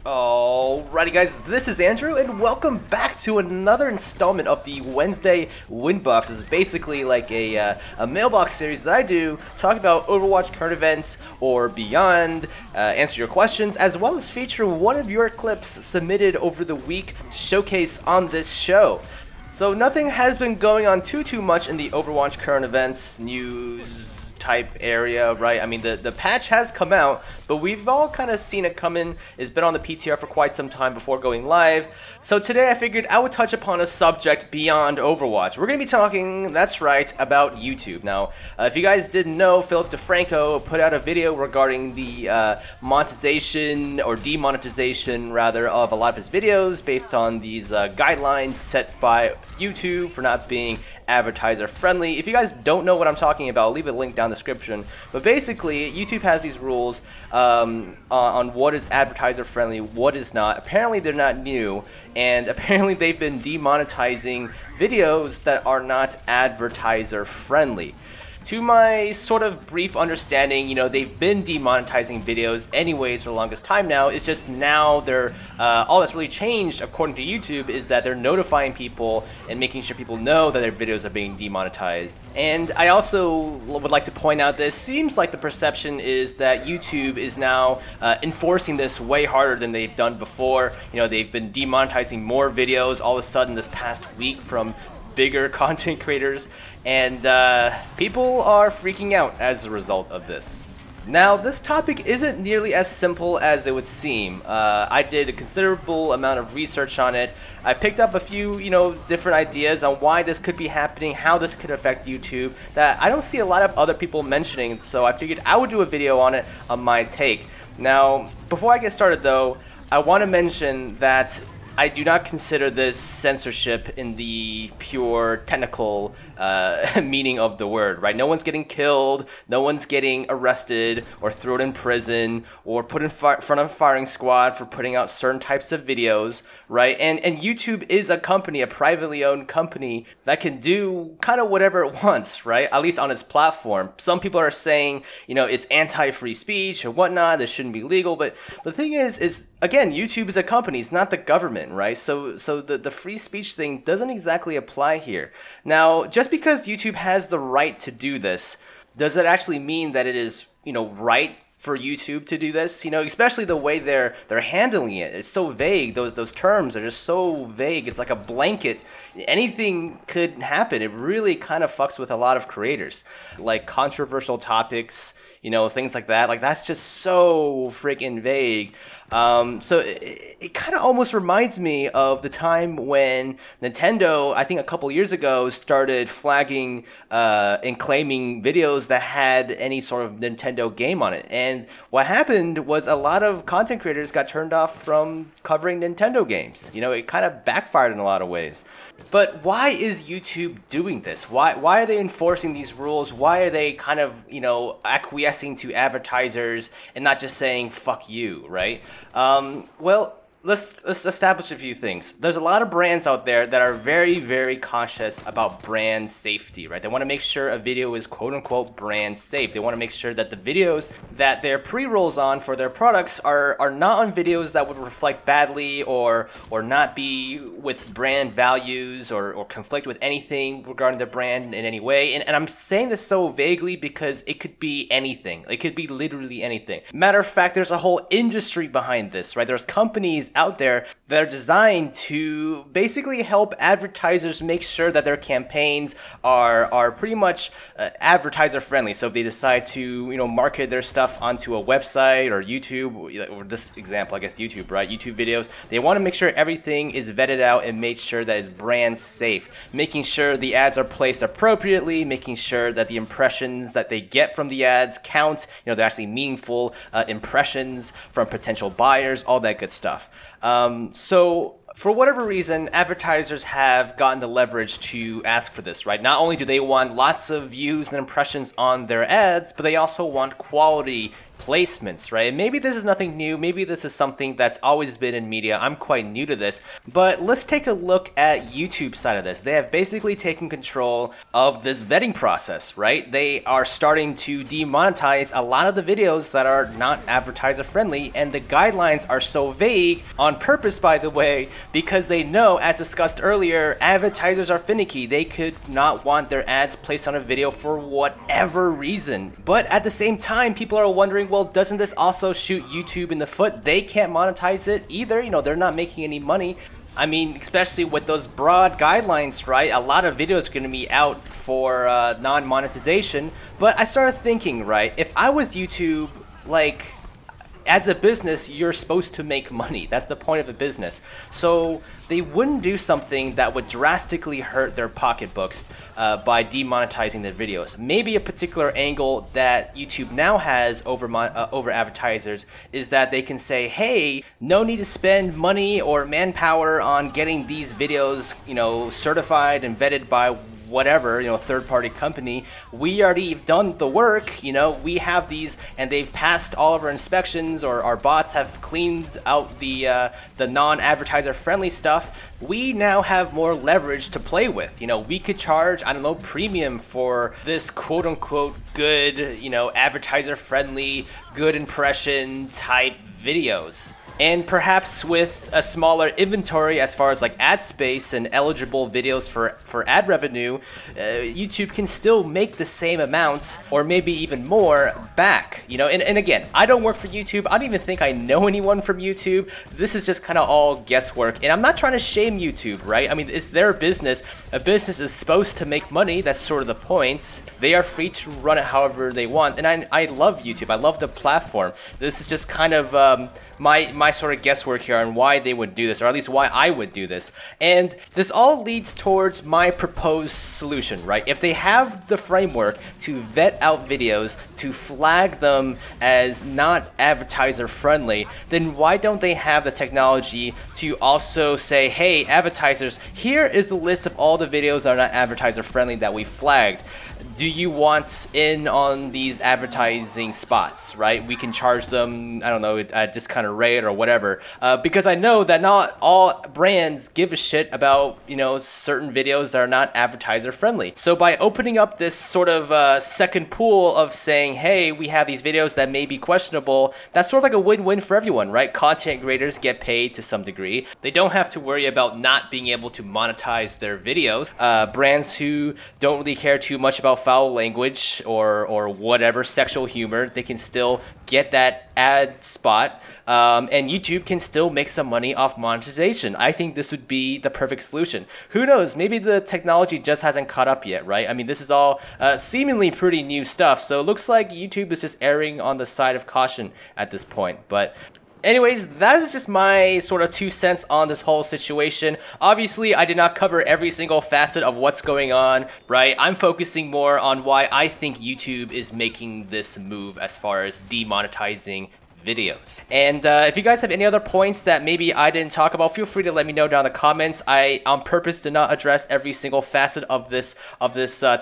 Alrighty guys, this is Andrew and welcome back to another installment of the Wednesday wInbox. This is basically like a mailbox series that I do, talk about Overwatch current events or beyond, answer your questions, as well as feature one of your clips submitted over the week to showcase on this show. So nothing has been going on too much in the Overwatch current events news type area, right? I mean, the patch has come out, but we've all kind of seen it coming. It's been on the PTR for quite some time before going live. So today I figured I would touch upon a subject beyond Overwatch. We're going to be talking, that's right, about YouTube. Now, if you guys didn't know, Philip DeFranco put out a video regarding the monetization or demonetization, rather, of a lot of his videos based on these guidelines set by YouTube for not being advertiser friendly. If you guys don't know what I'm talking about, I'll leave a link down in the description. But basically, YouTube has these rules on what is advertiser friendly, what is not. Apparently they're not new, and apparently they've been demonetizing videos that are not advertiser friendly. To my sort of brief understanding, you know, they've been demonetizing videos anyways for the longest time now. It's just now they're, all that's really changed according to YouTube is that they're notifying people and making sure people know that their videos are being demonetized. And I also would like to point out that it seems like the perception is that YouTube is now enforcing this way harder than they've done before. You know, they've been demonetizing more videos all of a sudden this past week from bigger content creators, and people are freaking out as a result of this. Now, this topic isn't nearly as simple as it would seem. I did a considerable amount of research on it. I picked up a few, different ideas on why this could be happening, how this could affect YouTube, that I don't see a lot of other people mentioning, so I figured I would do a video on it on my take. Now, before I get started though, I want to mention that I do not consider this censorship in the pure technical meaning of the word, right? No one's getting killed, no one's getting arrested or thrown in prison or put in front of a firing squad for putting out certain types of videos, right? And YouTube is a company, a privately owned company that can do kind of whatever it wants, right? At least on its platform. Some people are saying, it's anti-free speech or whatnot, this shouldn't be legal, but the thing is again, YouTube is a company, it's not the government, right? So the free speech thing doesn't exactly apply here. Now, just because YouTube has the right to do this, does it actually mean that it is, right for YouTube to do this? Especially the way they're handling it. It's so vague. Those terms are just so vague. It's like a blanket. Anything could happen. It really kind of fucks with a lot of creators. Like controversial topics, things like that. Like, that's just so freaking vague. So it kind of almost reminds me of the time when Nintendo, I think a couple years ago, started flagging and claiming videos that had any sort of Nintendo game on it. And what happened was a lot of content creators got turned off from covering Nintendo games. It kind of backfired in a lot of ways. But why is YouTube doing this? Why are they enforcing these rules? Why are they kind of, acquiescing to advertisers and not just saying, fuck you, right? Well, let's establish a few things. There's a lot of brands out there that are very cautious about brand safety, right? They want to make sure a video is quote-unquote brand safe. They want to make sure that the videos that their pre-rolls on for their products are not on videos that would reflect badly or not be with brand values or conflict with anything regarding the brand in any way. And I'm saying this so vaguely because it could be anything. It could be literally anything. Matter of fact, there's a whole industry behind this, right? There's companies out there that are designed to basically help advertisers make sure that their campaigns are pretty much advertiser friendly. So if they decide to market their stuff onto a website or YouTube, or this example, I guess YouTube, right? YouTube videos, they want to make sure everything is vetted out and made sure that it's brand safe, making sure the ads are placed appropriately, making sure that the impressions that they get from the ads count, they're actually meaningful impressions from potential buyers, all that good stuff. So for whatever reason, advertisers have gotten the leverage to ask for this, right? Not only do they want lots of views and impressions on their ads, but they also want quality placements, right? Maybe this is nothing new. Maybe this is something that's always been in media. I'm quite new to this, but let's take a look at YouTube's side of this. They have basically taken control of this vetting process, right? They are starting to demonetize a lot of the videos that are not advertiser friendly, and the guidelines are so vague on purpose, by the way, because they know, as discussed earlier, advertisers are finicky. They could not want their ads placed on a video for whatever reason. But at the same time, people are wondering, well, doesn't this also shoot YouTube in the foot? They can't monetize it either. You know, they're not making any money. I mean, especially with those broad guidelines, right? A lot of videos are going to be out for non-monetization. But I started thinking, right, if I was YouTube, like, as a business, you're supposed to make money. That's the point of a business. So they wouldn't do something that would drastically hurt their pocketbooks by demonetizing their videos. Maybe a particular angle that YouTube now has over advertisers is that they can say, hey, no need to spend money or manpower on getting these videos, you know, certified and vetted by whatever, you know, third-party company. We already have done the work, you know, we have these and they've passed all of our inspections, or our bots have cleaned out the non-advertiser friendly stuff. We now have more leverage to play with. You know, we could charge, I don't know, premium for this quote-unquote good, you know, advertiser friendly, good impression type videos. And perhaps with a smaller inventory as far as like ad space and eligible videos for ad revenue, YouTube can still make the same amounts or maybe even more back. You know, and again, I don't work for YouTube. I don't even think I know anyone from YouTube. This is just kind of all guesswork. And I'm not trying to shame YouTube, right? I mean, it's their business. A business is supposed to make money. That's sort of the point. They are free to run it however they want. And I love YouTube. I love the platform. This is just kind of my sort of guesswork here on why they would do this, or at least why I would do this. And this all leads towards my proposed solution, right? If they have the framework to vet out videos, to flag them as not advertiser friendly, then why don't they have the technology to also say, hey, advertisers, here is the list of all the videos that are not advertiser friendly that we flagged. Do you want in on these advertising spots, right? We can charge them, I don't know, a discounted rate or whatever. Because I know that not all brands give a shit about, you know, certain videos that are not advertiser friendly. So by opening up this sort of second pool of saying, hey, we have these videos that may be questionable, that's sort of like a win-win for everyone, right? Content creators get paid to some degree. They don't have to worry about not being able to monetize their videos. Brands who don't really care too much about foul language or whatever, sexual humor, they can still get that ad spot, and YouTube can still make some money off monetization. I think this would be the perfect solution. Who knows, maybe the technology just hasn't caught up yet, right? I mean, this is all seemingly pretty new stuff, so it looks like YouTube is just erring on the side of caution at this point. But anyways, that is just my sort of 2 cents on this whole situation. Obviously, I did not cover every single facet of what's going on, right? I'm focusing more on why I think YouTube is making this move as far as demonetizing videos. And if you guys have any other points that maybe I didn't talk about, feel free to let me know down in the comments. I on purpose did not address every single facet of this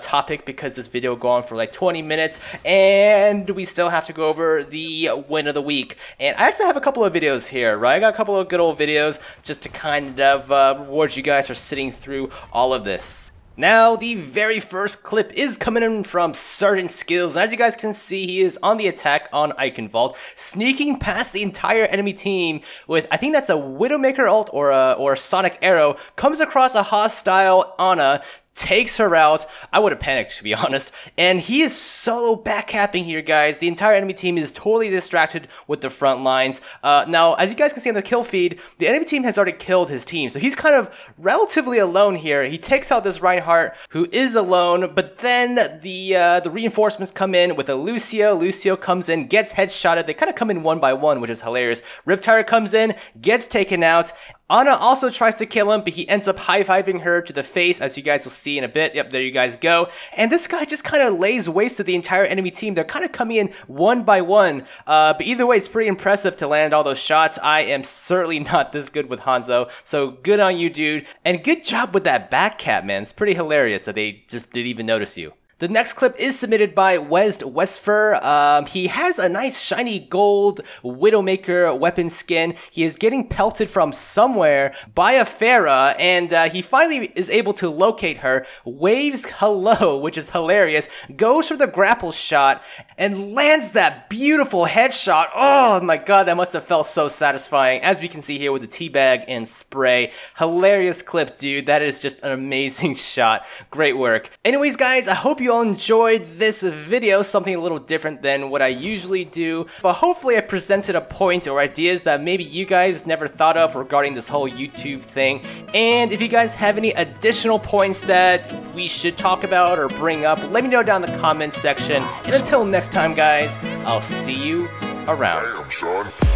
topic because this video will go on for like 20 minutes and we still have to go over the win of the week. And I actually have a couple of videos here, right? I got a couple of good old videos just to kind of reward you guys for sitting through all of this. Now, the very first clip is coming in from Sergeant Skills, and as you guys can see, he is on the attack on Eichenwald, sneaking past the entire enemy team with, I think that's a Widowmaker ult or a Sonic Arrow, comes across a hostile Ana, takes her out. I would have panicked, to be honest. And he is solo backcapping here, guys. The entire enemy team is totally distracted with the front lines. Now, as you guys can see on the kill feed, the enemy team has already killed his team. So he's kind of relatively alone here. He takes out this Reinhardt, who is alone, but then the reinforcements come in with a Lucio. Lucio comes in, gets headshotted. They kind of come in one by one, which is hilarious. Riptire comes in, gets taken out. Ana also tries to kill him, but he ends up high-fiving her to the face, as you guys will see in a bit. Yep, there you guys go. And this guy just kind of lays waste to the entire enemy team. They're kind of coming in one by one. But either way, it's pretty impressive to land all those shots. I am certainly not this good with Hanzo, so good on you, dude. And good job with that back cap, man. It's pretty hilarious that they just didn't even notice you. The next clip is submitted by Westfer. He has a nice shiny gold Widowmaker weapon skin. He is getting pelted from somewhere by a Pharah, and he finally is able to locate her, waves hello, which is hilarious, goes for the grapple shot, and lands that beautiful headshot. Oh my god, that must have felt so satisfying, as we can see here with the teabag and spray. Hilarious clip, dude. That is just an amazing shot. Great work. Anyways, guys, I hope you all enjoyed this video, something a little different than what I usually do, but hopefully I presented a point or ideas that maybe you guys never thought of regarding this whole YouTube thing. And if you guys have any additional points that we should talk about or bring up, let me know down in the comments section. And until next time, guys, I'll see you around. Damn, son.